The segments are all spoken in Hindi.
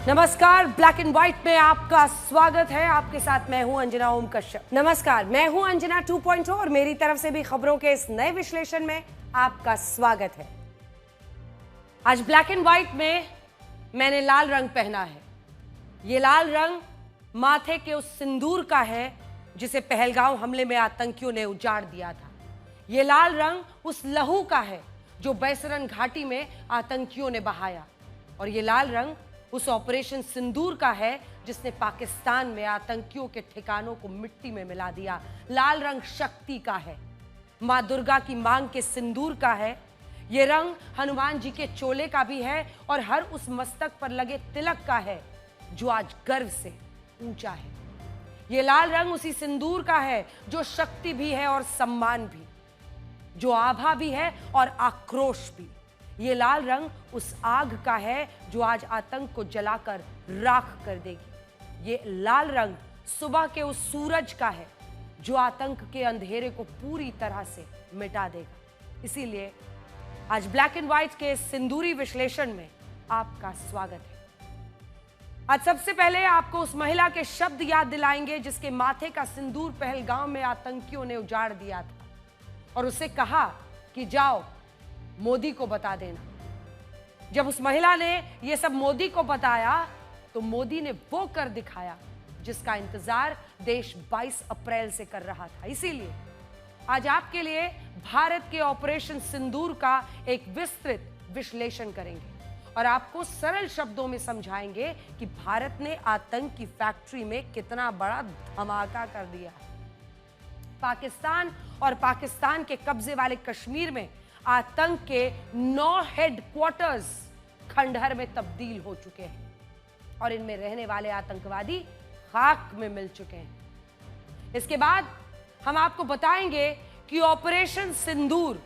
नमस्कार, ब्लैक एंड व्हाइट में आपका स्वागत है। आपके साथ मैं हूं अंजना ओम कश्यप। नमस्कार, मैं हूं अंजना 2.0 और मेरी तरफ से भी खबरों के इस नए विश्लेषण में आपका स्वागत है। आज ब्लैक एंड व्हाइट में मैंने लाल रंग पहना है। ये लाल रंग माथे के उस सिंदूर का है जिसे पहलगांव हमले में आतंकियों ने उजाड़ दिया था। ये लाल रंग उस लहू का है जो बैसरन घाटी में आतंकियों ने बहाया, और ये लाल रंग उस ऑपरेशन सिंदूर का है जिसने पाकिस्तान में आतंकियों के ठिकानों को मिट्टी में मिला दिया। लाल रंग शक्ति का है, मां दुर्गा की मांग के सिंदूर का है। ये रंग हनुमान जी के चोले का भी है और हर उस मस्तक पर लगे तिलक का है जो आज गर्व से ऊंचा है। ये लाल रंग उसी सिंदूर का है जो शक्ति भी है और सम्मान भी, जो आभा भी है और आक्रोश भी। ये लाल रंग उस आग का है जो आज आतंक को जलाकर राख कर देगी। ये लाल रंग सुबह के उस सूरज का है जो आतंक के अंधेरे को पूरी तरह से मिटा देगा। इसीलिए आज ब्लैक एंड व्हाइट के सिंदूरी विश्लेषण में आपका स्वागत है। आज सबसे पहले आपको उस महिला के शब्द याद दिलाएंगे जिसके माथे का सिंदूर पहलगांव में आतंकियों ने उजाड़ दिया था और उसे कहा कि जाओ मोदी को बता देना। जब उस महिला ने यह सब मोदी को बताया तो मोदी ने वो कर दिखाया जिसका इंतजार देश 22 अप्रैल से कर रहा था। इसीलिए आज आपके लिए भारत के ऑपरेशन सिंदूर का एक विस्तृत विश्लेषण करेंगे और आपको सरल शब्दों में समझाएंगे कि भारत ने आतंक की फैक्ट्री में कितना बड़ा धमाका कर दिया। पाकिस्तान और पाकिस्तान के कब्जे वाले कश्मीर में आतंक के 9 हेडक्वार्टर्स खंडहर में तब्दील हो चुके हैं और इनमें रहने वाले आतंकवादी खाक में मिल चुके हैं। इसके बाद हम आपको बताएंगे कि ऑपरेशन सिंदूर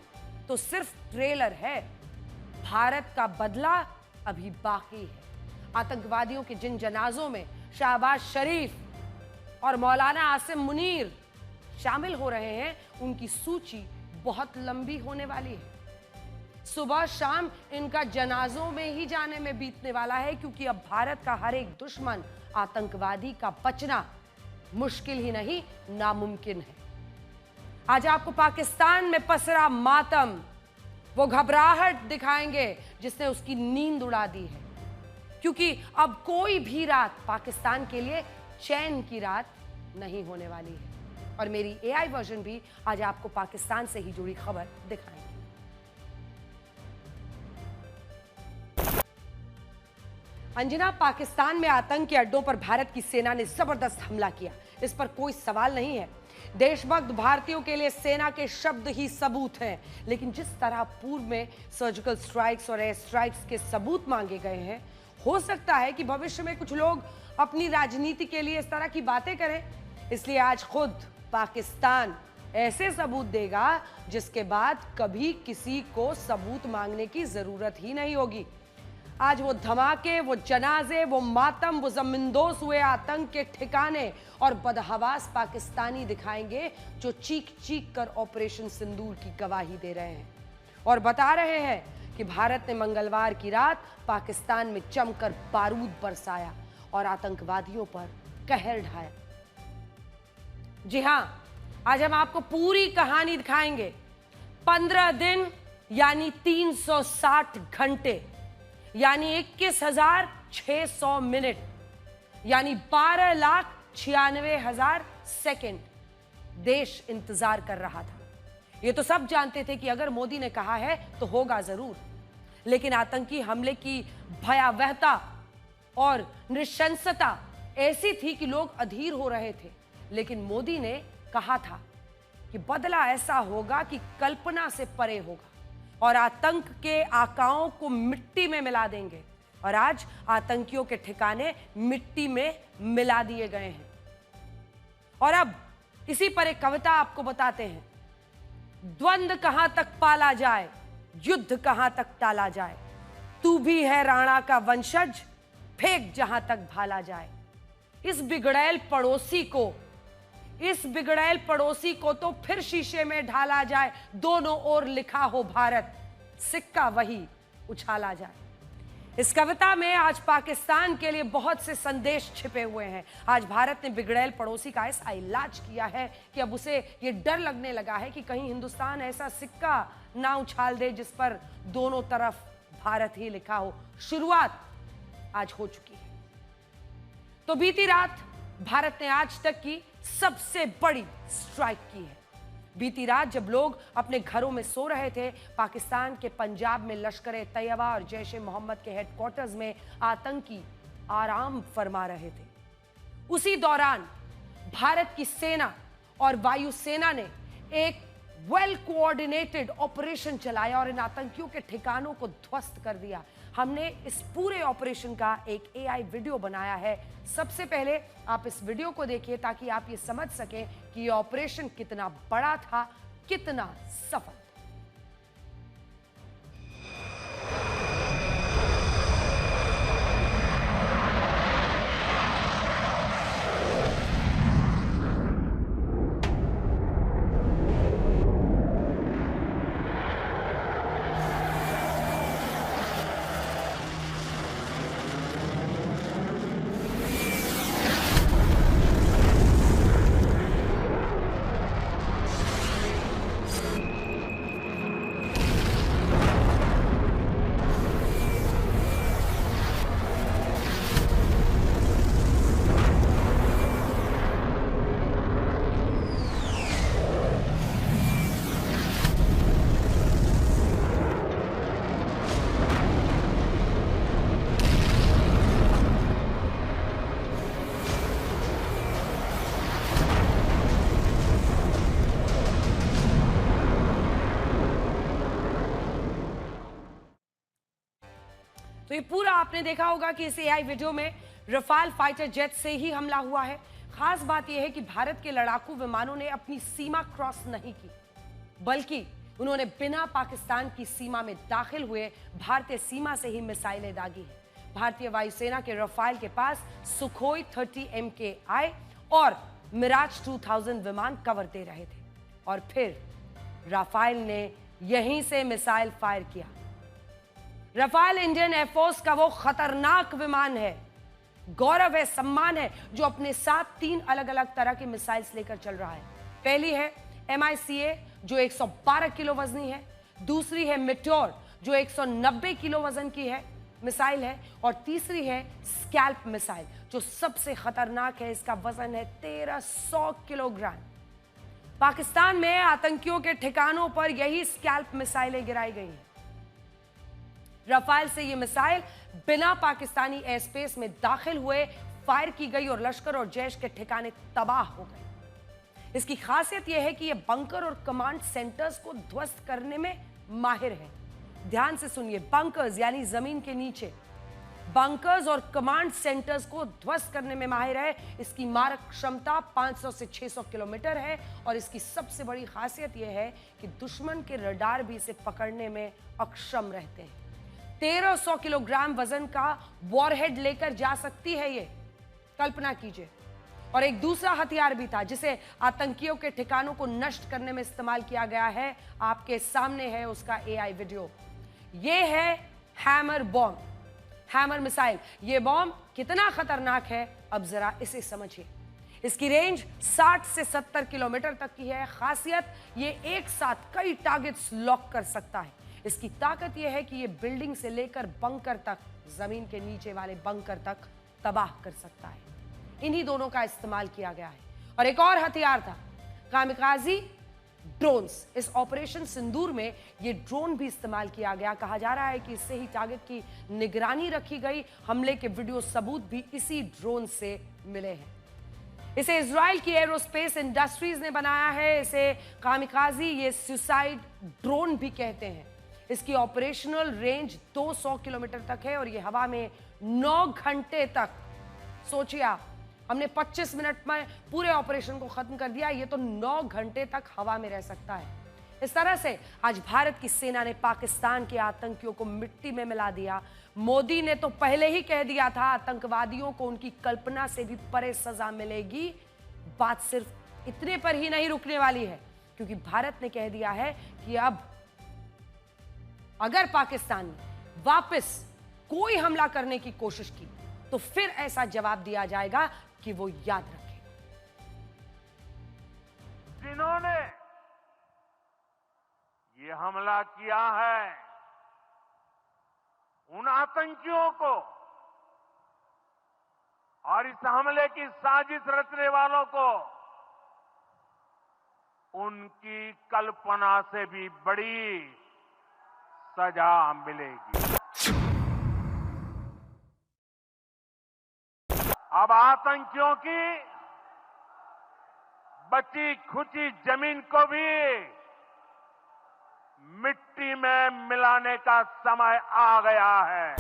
तो सिर्फ ट्रेलर है, भारत का बदला अभी बाकी है। आतंकवादियों के जिन जनाजों में शाहबाज शरीफ और मौलाना आसिम मुनीर शामिल हो रहे हैं उनकी सूची बहुत लंबी होने वाली है। सुबह शाम इनका जनाजों में ही जाने में बीतने वाला है, क्योंकि अब भारत का हर एक दुश्मन आतंकवादी का बचना मुश्किल ही नहीं नामुमकिन है। आज आपको पाकिस्तान में पसरा मातम, वो घबराहट दिखाएंगे जिसने उसकी नींद उड़ा दी है, क्योंकि अब कोई भी रात पाकिस्तान के लिए चैन की रात नहीं होने वाली है। और मेरी एआई वर्जन भी आज आपको पाकिस्तान से ही जुड़ी खबर दिखाएंगे। अंजना, पाकिस्तान में आतंक के अड्डों पर भारत की सेना ने जबरदस्त हमला किया, इस पर कोई सवाल नहीं है। देशभक्त भारतीयों के लिए सेना के शब्द ही सबूत हैं, लेकिन जिस तरह पूर्व में सर्जिकल स्ट्राइक्स और एयर स्ट्राइक्स के सबूत मांगे गए हैं, हो सकता है कि भविष्य में कुछ लोग अपनी राजनीति के लिए इस तरह की बातें करें। इसलिए आज खुद पाकिस्तान ऐसे सबूत देगा जिसके बाद कभी किसी को सबूत मांगने की जरूरत ही नहीं होगी। आज वो धमाके, वो जनाजे, वो मातम, वो जमींदोज हुए आतंक के ठिकाने और बदहवास पाकिस्तानी दिखाएंगे जो चीख चीख कर ऑपरेशन सिंदूर की गवाही दे रहे हैं और बता रहे हैं कि भारत ने मंगलवार की रात पाकिस्तान में जमकर बारूद बरसाया और आतंकवादियों पर कहर ढाया। जी हां, आज हम आपको पूरी कहानी दिखाएंगे। 15 दिन यानी 360 घंटे यानी 21,600 मिनट यानी 12,96,000 सेकेंड देश इंतजार कर रहा था। ये तो सब जानते थे कि अगर मोदी ने कहा है तो होगा जरूर, लेकिन आतंकी हमले की भयावहता और नृशंसता ऐसी थी कि लोग अधीर हो रहे थे। लेकिन मोदी ने कहा था कि बदला ऐसा होगा कि कल्पना से परे होगा और आतंक के आकाओं को मिट्टी में मिला देंगे। और आज आतंकियों के ठिकाने मिट्टी में मिला दिए गए हैं। और अब इसी पर एक कविता आपको बताते हैं। द्वंद्व कहां तक पाला जाए, युद्ध कहां तक टाला जाए, तू भी है राणा का वंशज, फेंक जहां तक भाला जाए। इस बिगड़ैल पड़ोसी को तो फिर शीशे में ढाला जाए, दोनों ओर लिखा हो भारत, सिक्का वही उछाला जाए। इस कविता में आज पाकिस्तान के लिए बहुत से संदेश छिपे हुए हैं। आज भारत ने बिगड़ैल पड़ोसी का ऐसा इलाज किया है कि अब उसे ये डर लगने लगा है कि कहीं हिंदुस्तान ऐसा सिक्का ना उछाल दे जिस पर दोनों तरफ भारत ही लिखा हो। शुरुआत आज हो चुकी है। तो बीती रात भारत ने आज तक की सबसे बड़ी स्ट्राइक की है। बीती रात जब लोग अपने घरों में सो रहे थे, पाकिस्तान के पंजाब में लश्कर-ए-तैयबा और जैश-ए-मोहम्मद के हेडक्वार्टर्स में आतंकी आराम फरमा रहे थे। उसी दौरान भारत की सेना और वायुसेना ने एक वेल कोऑर्डिनेटेड ऑपरेशन चलाया और इन आतंकियों के ठिकानों को ध्वस्त कर दिया। हमने इस पूरे ऑपरेशन का एक एआई वीडियो बनाया है। सबसे पहले आप इस वीडियो को देखिए ताकि आप ये समझ सकें कि ये ऑपरेशन कितना बड़ा था, कितना सफल। तो ये पूरा आपने देखा होगा कि इस एआई वीडियो में रफाल फाइटर जेट से ही हमला हुआ है। खास बात यह है कि भारत के लड़ाकू विमानों ने अपनी सीमा क्रॉस नहीं की, बल्कि उन्होंने बिना पाकिस्तान की सीमा में दाखिल हुए भारतीय सीमा से ही मिसाइलें दागी हैं। भारतीय वायुसेना के रफाल के पास सुखोई 30 MKI और मिराज 2000 विमान कवर दे रहे थे और फिर राफेल ने यहीं से मिसाइल फायर किया। रफाल इंडियन एयरफोर्स का वो खतरनाक विमान है, गौरव है, सम्मान है, जो अपने साथ 3 अलग अलग तरह की मिसाइल्स लेकर चल रहा है। पहली है MICA जो 112 किलो वजनी है, दूसरी है मिट्योर जो 190 किलो वजन की है मिसाइल है, और तीसरी है स्कैल्प मिसाइल जो सबसे खतरनाक है। इसका वजन है 1300 किलोग्राम। पाकिस्तान में आतंकियों के ठिकानों पर यही स्कैल्प मिसाइलें गिराई गई हैं। रफाल से ये मिसाइल बिना पाकिस्तानी एयर स्पेस में दाखिल हुए फायर की गई और लश्कर और जैश के ठिकाने तबाह हो गए। इसकी खासियत यह है कि ये बंकर और कमांड सेंटर्स को ध्वस्त करने में माहिर है। ध्यान से सुनिए, बंकर्स यानी जमीन के नीचे बंकर्स और कमांड सेंटर्स को ध्वस्त करने में माहिर है। इसकी मारक क्षमता 500 से 600 किलोमीटर है और इसकी सबसे बड़ी खासियत यह है कि दुश्मन के रडार भी इसे पकड़ने में अक्षम रहते हैं। 1300 किलोग्राम वजन का वॉरहेड लेकर जा सकती है ये, कल्पना कीजिए। और एक दूसरा हथियार भी था जिसे आतंकियों के ठिकानों को नष्ट करने में इस्तेमाल किया गया है। आपके सामने है उसका एआई वीडियो। ये है हैमर बॉम्ब, हैमर मिसाइल। ये बॉम्ब कितना खतरनाक है अब जरा इसे समझिए। इसकी रेंज 60 से 70 किलोमीटर तक की है। खासियत ये एक साथ कई टारगेट्स लॉक कर सकता है। इसकी ताकत यह है कि ये बिल्डिंग से लेकर बंकर तक, जमीन के नीचे वाले बंकर तक तबाह कर सकता है। इन्हीं दोनों का इस्तेमाल किया गया है। और एक और हथियार था, कामिकाजी ड्रोन्स। इस ऑपरेशन सिंदूर में ये ड्रोन भी इस्तेमाल किया गया। कहा जा रहा है कि इससे ही टारगेट की निगरानी रखी गई। हमले के वीडियो सबूत भी इसी ड्रोन से मिले हैं। इसे इजराइल की एरोस्पेस इंडस्ट्रीज ने बनाया है। इसे कामिकाजी, ये सुसाइड ड्रोन भी कहते हैं। इसकी ऑपरेशनल रेंज 200 किलोमीटर तक है और ये हवा में 9 घंटे तक, सोचिए आप, हमने 25 मिनट में पूरे ऑपरेशन को खत्म कर दिया, ये तो 9 घंटे तक हवा में रह सकता है। इस तरह से आज भारत की सेना ने पाकिस्तान के आतंकियों को मिट्टी में मिला दिया। मोदी ने तो पहले ही कह दिया था आतंकवादियों को उनकी कल्पना से भी परे सजा मिलेगी। बात सिर्फ इतने पर ही नहीं रुकने वाली है, क्योंकि भारत ने कह दिया है कि अब अगर पाकिस्तान ने वापस कोई हमला करने की कोशिश की तो फिर ऐसा जवाब दिया जाएगा कि वो याद रखें। जिन्होंने ये हमला किया है, उन आतंकियों को और इस हमले की साजिश रचने वालों को उनकी कल्पना से भी बड़ी सजा मिलेगी। अब आतंकियों की बची खुची जमीन को भी मिट्टी में मिलाने का समय आ गया है।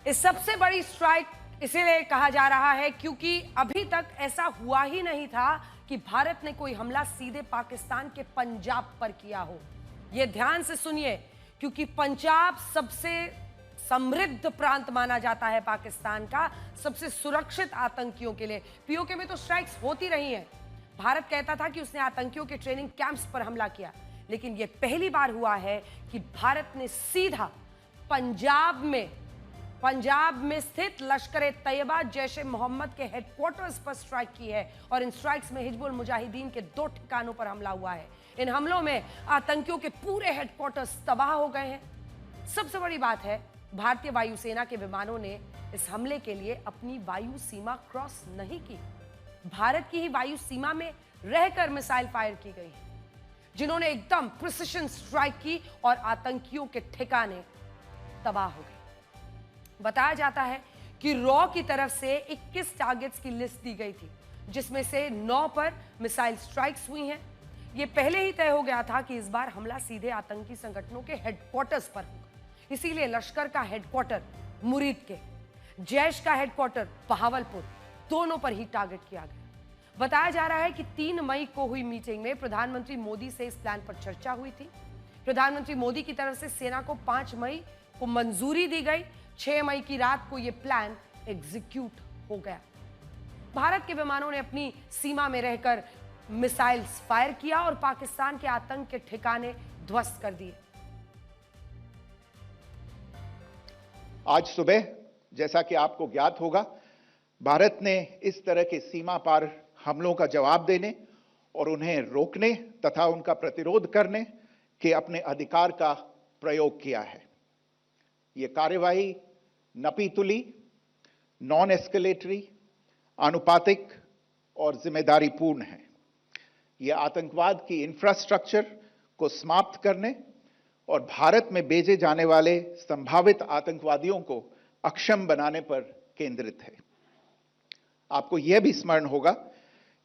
इस सबसे बड़ी स्ट्राइक इसीलिए कहा जा रहा है क्योंकि अभी तक ऐसा हुआ ही नहीं था कि भारत ने कोई हमला सीधे पाकिस्तान के पंजाब पर किया हो। यह ध्यान से सुनिए, क्योंकि पंजाब सबसे समृद्ध प्रांत माना जाता है पाकिस्तान का, सबसे सुरक्षित आतंकियों के लिए। पीओके में तो स्ट्राइक्स होती रही हैं। भारत कहता था कि उसने आतंकियों के ट्रेनिंग कैंप्स पर हमला किया, लेकिन यह पहली बार हुआ है कि भारत ने सीधा पंजाब में स्थित लश्कर-ए-तैयबा जैश-ए-मोहम्मद के हेडक्वार्टर्स पर स्ट्राइक की है और इन स्ट्राइक्स में हिजबुल मुजाहिदीन के 2 ठिकानों पर हमला हुआ है। इन हमलों में आतंकियों के पूरे हेडक्वार्टर्स तबाह हो गए हैं। सबसे बड़ी बात है, भारतीय वायुसेना के विमानों ने इस हमले के लिए अपनी वायु सीमा क्रॉस नहीं की। भारत की ही वायु सीमा में रहकर मिसाइल फायर की गई है, जिन्होंने एकदम प्रिसिशन स्ट्राइक की और आतंकियों के ठिकाने तबाह हो गए। बताया जाता है कि रॉ की तरफ से 21 टारगेट्स की लिस्ट दी गई थी, जिसमें से 9 पर मिसाइल स्ट्राइक्स हुई हैं। यह पहले ही तय हो गया था कि इस बार हमला सीधे आतंकी संगठनों के हेडक्वार्टर्स पर होगा। इसीलिए लश्कर का हेडक्वार्टर मुरीद के, जैश का हेडक्वार्टर बहावलपुर, दोनों पर ही टारगेट किया गया। बताया जा रहा है कि 3 मई को हुई मीटिंग में प्रधानमंत्री मोदी से इस प्लान पर चर्चा हुई थी। प्रधानमंत्री मोदी की तरफ से सेना को 5 मई को मंजूरी दी गई। 6 मई की रात को यह प्लान एग्जीक्यूट हो गया। भारत के विमानों ने अपनी सीमा में रहकर मिसाइल्स फायर किया और पाकिस्तान के आतंक के ठिकाने ध्वस्त कर दिए। आज सुबह, जैसा कि आपको ज्ञात होगा, भारत ने इस तरह के सीमा पार हमलों का जवाब देने और उन्हें रोकने तथा उनका प्रतिरोध करने के अपने अधिकार का प्रयोग किया है। यह कार्यवाही नपीतुली, नॉन एस्केलेटरी, आनुपातिक और जिम्मेदारीपूर्ण है। यह आतंकवाद की इंफ्रास्ट्रक्चर को समाप्त करने और भारत में भेजे जाने वाले संभावित आतंकवादियों को अक्षम बनाने पर केंद्रित है। आपको यह भी स्मरण होगा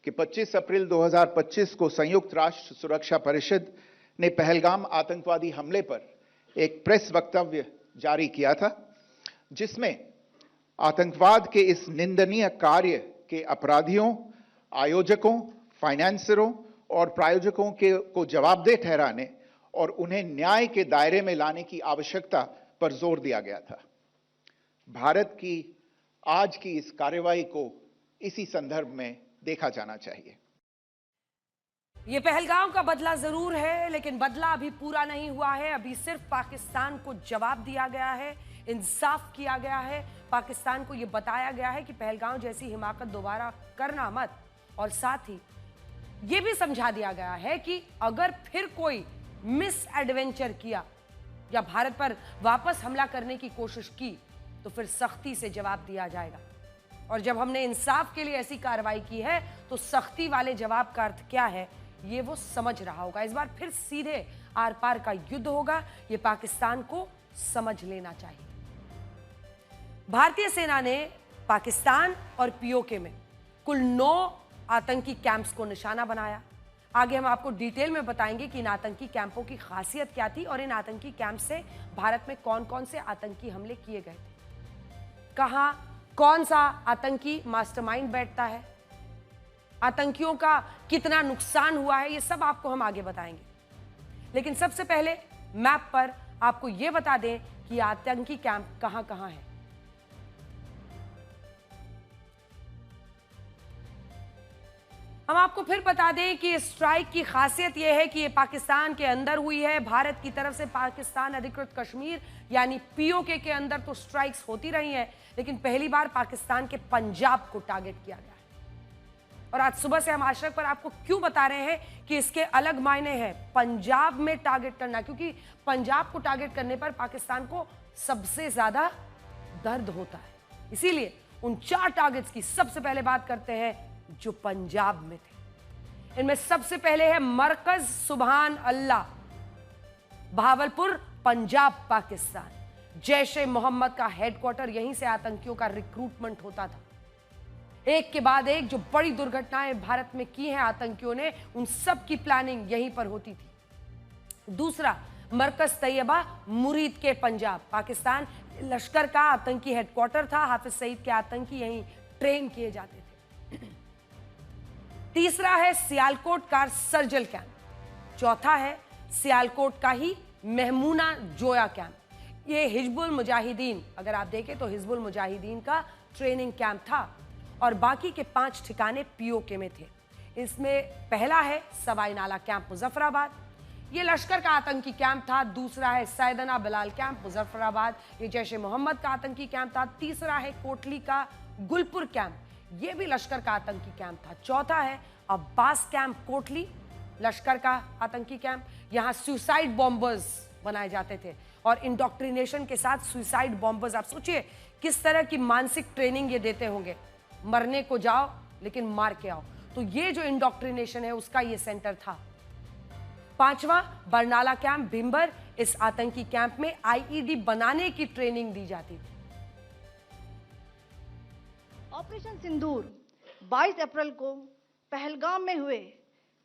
कि 25 अप्रैल 2025 को संयुक्त राष्ट्र सुरक्षा परिषद ने पहलगाम आतंकवादी हमले पर एक प्रेस वक्तव्य जारी किया था, जिसमें आतंकवाद के इस निंदनीय कार्य के अपराधियों, आयोजकों, फाइनेंसरों और प्रायोजकों को जवाबदेह ठहराने और उन्हें न्याय के दायरे में लाने की आवश्यकता पर जोर दिया गया था। भारत की आज की इस कार्रवाई को इसी संदर्भ में देखा जाना चाहिए। यह पहलगाम का बदला जरूर है, लेकिन बदला अभी पूरा नहीं हुआ है। अभी सिर्फ पाकिस्तान को जवाब दिया गया है, इंसाफ किया गया है। पाकिस्तान को यह बताया गया है कि पहलगाम जैसी हिमाकत दोबारा करना मत, और साथ ही यह भी समझा दिया गया है कि अगर फिर कोई मिस एडवेंचर किया या भारत पर वापस हमला करने की कोशिश की तो फिर सख्ती से जवाब दिया जाएगा। और जब हमने इंसाफ के लिए ऐसी कार्रवाई की है तो सख्ती वाले जवाब का अर्थ क्या है ये वो समझ रहा होगा। इस बार फिर सीधे आर पार का युद्ध होगा, ये पाकिस्तान को समझ लेना चाहिए। भारतीय सेना ने पाकिस्तान और पीओके में कुल 9 आतंकी कैंप्स को निशाना बनाया। आगे हम आपको डिटेल में बताएंगे कि इन आतंकी कैंपों की खासियत क्या थी और इन आतंकी कैंप से भारत में कौन कौन से आतंकी हमले किए गए थे, कहां कौन सा आतंकी मास्टरमाइंड बैठता है, आतंकियों का कितना नुकसान हुआ है, ये सब आपको हम आगे बताएंगे। लेकिन सबसे पहले मैप पर आपको यह बता दें कि आतंकी कैंप कहां कहां है। हम आपको फिर बता दें कि स्ट्राइक की खासियत यह है कि ये पाकिस्तान के अंदर हुई है। भारत की तरफ से पाकिस्तान अधिकृत कश्मीर यानी पीओके के अंदर तो स्ट्राइक्स होती रही हैं, लेकिन पहली बार पाकिस्तान के पंजाब को टारगेट किया गया है। और आज सुबह से हम आशरक पर आपको क्यों बता रहे हैं कि इसके अलग मायने हैं पंजाब में टारगेट करना, क्योंकि पंजाब को टारगेट करने पर पाकिस्तान को सबसे ज्यादा दर्द होता है। इसीलिए उन 4 टारगेट्स की सबसे पहले बात करते हैं जो पंजाब में थे। इनमें सबसे पहले है मरकज सुबहान अल्लाह, भावलपुर, पंजाब, पाकिस्तान। जैश ए मोहम्मद का हेडक्वार्टर, यहीं से आतंकियों का रिक्रूटमेंट होता था। एक के बाद एक जो बड़ी दुर्घटनाएं भारत में की हैं आतंकियों ने, उन सब की प्लानिंग यहीं पर होती थी। दूसरा, मरकज तैयबा मुरीद के पंजाब, पाकिस्तान लश्कर का आतंकी हेडक्वार्टर था। हाफिज सईद के आतंकी यहीं ट्रेन किए जाते थे। तीसरा है सियालकोट का सर्जल कैंप। चौथा है सियालकोट का ही महमूना जोया कैंप। ये हिजबुल मुजाहिदीन, अगर आप देखें तो हिजबुल मुजाहिदीन का ट्रेनिंग कैंप था और बाकी के 5 ठिकाने पीओके में थे। इसमें पहला है सवाई नाला कैंप मुजफ्फराबाद, ये लश्कर का आतंकी कैंप था। दूसरा है सैदना बिलाल कैंप मुजफ्फराबाद, ये जैश ए मोहम्मद का आतंकी कैंप था। तीसरा है कोटली का गुलपुर कैंप, ये भी लश्कर का आतंकी कैंप था। चौथा है अब्बास कैंप कोटली, लश्कर का आतंकी कैंप। यहाँ सुसाइड बॉम्बर्स बनाए जाते थे और इंडोक्ट्रिनेशन के साथ सुसाइड बॉम्बर्स, आप सोचिए किस तरह की मानसिक ट्रेनिंग ये देते होंगे, मरने को जाओ लेकिन मार के आओ। तो ये जो इंडोक्ट्रिनेशन है उसका ये सेंटर था। पांचवा बरनाला कैंप भिंबर, इस आतंकी कैंप में आईईडी बनाने की ट्रेनिंग दी जाती थी। ऑपरेशन सिंदूर 22 अप्रैल को पहलगाम में हुए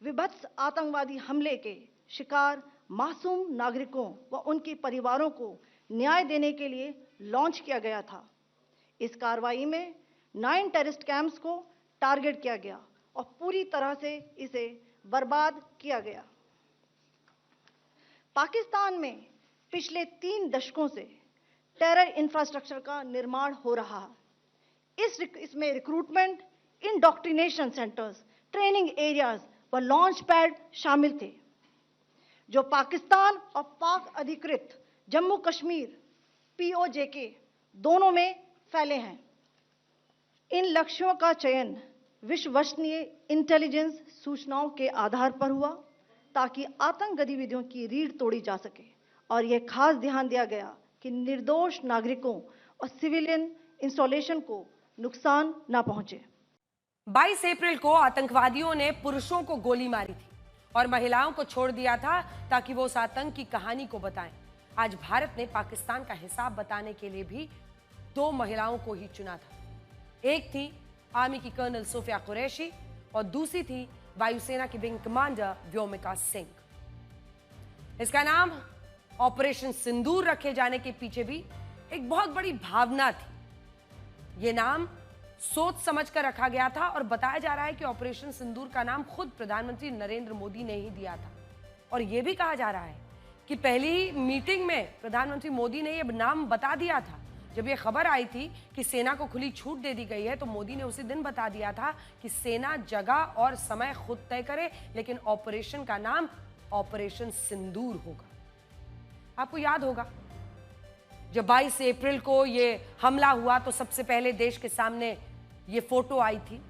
विभत्स आतंकवादी हमले के शिकार मासूम नागरिकों व उनके परिवारों को न्याय देने के लिए लॉन्च किया गया था। इस कार्रवाई में 9 टेररिस्ट कैंप्स को टारगेट किया गया और पूरी तरह से इसे बर्बाद किया गया। पाकिस्तान में पिछले 3 दशकों से टेरर इंफ्रास्ट्रक्चर का निर्माण हो रहा है। इसमें recruitment, indoctrination centres, training areas व लॉन्च पैड शामिल थे, जो पाकिस्तान और पाक अधिकृत जम्मू कश्मीर पीओजेके दोनों में फैले हैं। इन लक्ष्यों का चयन विश्वसनीय इंटेलिजेंस सूचनाओं के आधार पर हुआ ताकि आतंक गतिविधियों की रीढ़ तोड़ी जा सके और यह खास ध्यान दिया गया कि निर्दोष नागरिकों और सिविलियन इंस्टॉलेशन को नुकसान ना पहुंचे। 22 अप्रैल को आतंकवादियों ने पुरुषों को गोली मारी थी और महिलाओं को छोड़ दिया था ताकि वो उस आतंक की कहानी को बताएं। आज भारत ने पाकिस्तान का हिसाब बताने के लिए भी 2 महिलाओं को ही चुना था। एक थी आर्मी की कर्नल सोफिया कुरैशी और दूसरी थी वायुसेना की विंग कमांडर व्योमिका सिंह। इसका नाम ऑपरेशन सिंदूर रखे जाने के पीछे भी एक बहुत बड़ी भावना थी। यह नाम सोच समझकर रखा गया था और बताया जा रहा है कि ऑपरेशन सिंदूर का नाम खुद प्रधानमंत्री नरेंद्र मोदी ने ही दिया था। और यह भी कहा जा रहा है कि पहली मीटिंग में प्रधानमंत्री मोदी ने यह नाम बता दिया था। जब यह खबर आई थी कि सेना को खुली छूट दे दी गई है तो मोदी ने उसी दिन बता दिया था कि सेना जगह और समय खुद तय करे, लेकिन ऑपरेशन का नाम ऑपरेशन सिंदूर होगा। आपको याद होगा जब 22 अप्रैल को यह हमला हुआ तो सबसे पहले देश के सामने ये फोटो आई थी।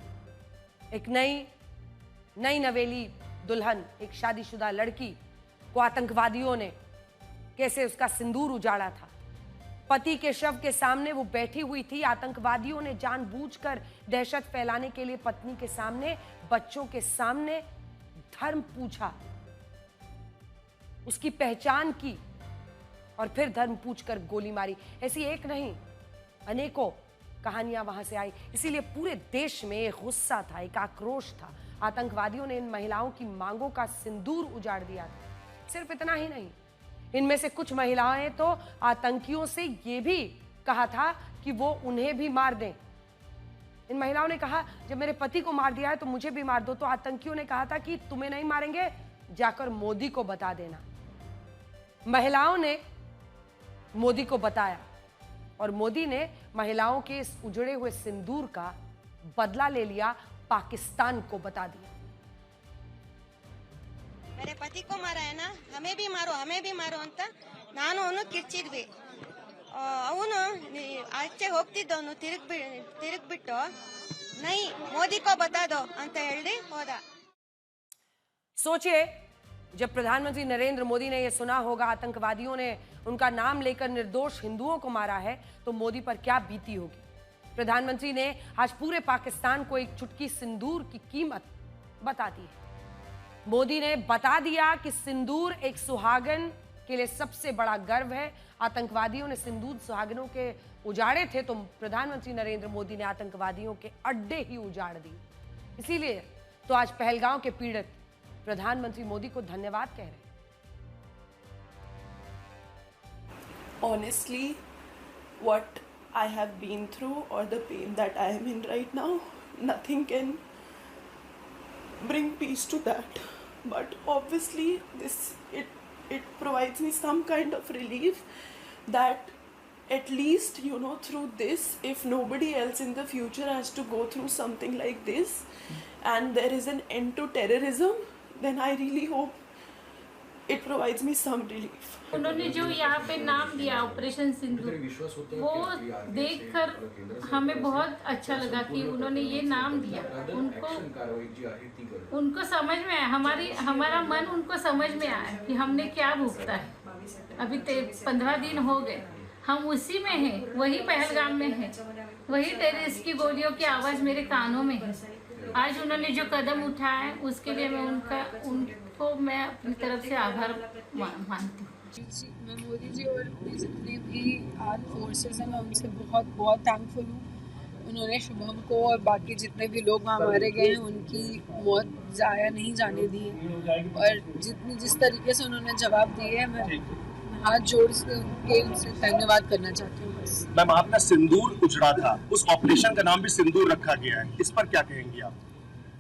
एक नई नवेली दुल्हन, एक शादीशुदा लड़की को आतंकवादियों ने कैसे उसका सिंदूर उजाड़ा था। पति के शव के सामने वो बैठी हुई थी। आतंकवादियों ने जानबूझकर दहशत फैलाने के लिए पत्नी के सामने, बच्चों के सामने धर्म पूछा, उसकी पहचान की और फिर धर्म पूछकर गोली मारी। ऐसी एक नहीं, अनेकों कहानियां वहां से आई। इसीलिए पूरे देश में एक गुस्सा था, एक आक्रोश था। आतंकवादियों ने इन महिलाओं की मांगों का सिंदूर उजाड़ दिया था। सिर्फ इतना ही नहीं, इनमें से कुछ महिलाएं तो आतंकियों से यह भी कहा था कि वो उन्हें भी मार दें। इन महिलाओं ने कहा जब मेरे पति को मार दिया है तो मुझे भी मार दो। तो आतंकियों ने कहा था कि तुम्हें नहीं मारेंगे, जाकर मोदी को बता देना। महिलाओं ने मोदी को बताया और मोदी ने महिलाओं के इस उजड़े हुए सिंदूर का बदला ले लिया, पाकिस्तान को बता दिया। मेरे पति को मारा है ना, हमें भी मारो ಅಂತ ನಾನು ಅವನು ಕಿರ್ಚಿದ್ವಿ. ಅವನು ಆಚೆ ಹೋಗ್ತಿದ್ದವನು ತಿರುಗ್ಬಿಟ್ಟು नहीं मोदी को बता दो ಅಂತ ಹೇಳಿ ಹೋದ. सोचिए, जब प्रधानमंत्री नरेंद्र मोदी ने यह सुना होगा आतंकवादियों ने उनका नाम लेकर निर्दोष हिंदुओं को मारा है, तो मोदी पर क्या बीती होगी. प्रधानमंत्री ने आज पूरे पाकिस्तान को एक चुटकी सिंदूर की कीमत बता दी है. मोदी ने बता दिया कि सिंदूर एक सुहागन के लिए सबसे बड़ा गर्व है. आतंकवादियों ने सिंदूर सुहागनों के उजाड़े थे, तो प्रधानमंत्री नरेंद्र मोदी ने आतंकवादियों के अड्डे ही उजाड़ दिए. इसीलिए तो आज पहलगांव के पीड़ित प्रधानमंत्री मोदी को धन्यवाद कह रहे हैं. Honestly, what I have been through or the pain that I am in right now, nothing can bring peace to that. But obviously it provides me some kind of relief that at least, through this, if nobody else in the future has to go through something like this and there is an end to terrorism, then I really hope it provides me some relief. उन्होंने जो यहाँ पे नाम दिया ऑपरेशन सिंदूर, वो देखकर हमें बहुत अच्छा लगा कि उन्होंने ये नाम दिया. उनको समझ में आया, हमारा मन उनको समझ में आया कि हमने क्या भुगता है. अभी 15 दिन हो गए, हम उसी में हैं, वही पहलगाम में हैं, वही टेररिस्ट की गोलियों की आवाज़ मेरे कानों में है. आज उन्होंने जो कदम उठाया है उसके लिए मैं उनको मैं अपनी तरफ से आभार मानती हूँ. मैं मोदी जी और जितने भी आर्म फोर्सेस हैं मैं उनसे बहुत बहुत थैंकफुल हूँ. उन्होंने शुभम को और बाकी जितने भी लोग वहाँ मारे गए हैं उनकी मौत ज़ाया नहीं जाने दी है. और जिस तरीके से उन्होंने जवाब दिए है, मैं हाथ जोड़ के उनसे धन्यवाद करना चाहती हूँ. बस मैम, आपका सिंदूर उजड़ा था, उस ऑपरेशन का नाम भी सिंदूर रखा गया है, इस पर क्या कहेंगी आप?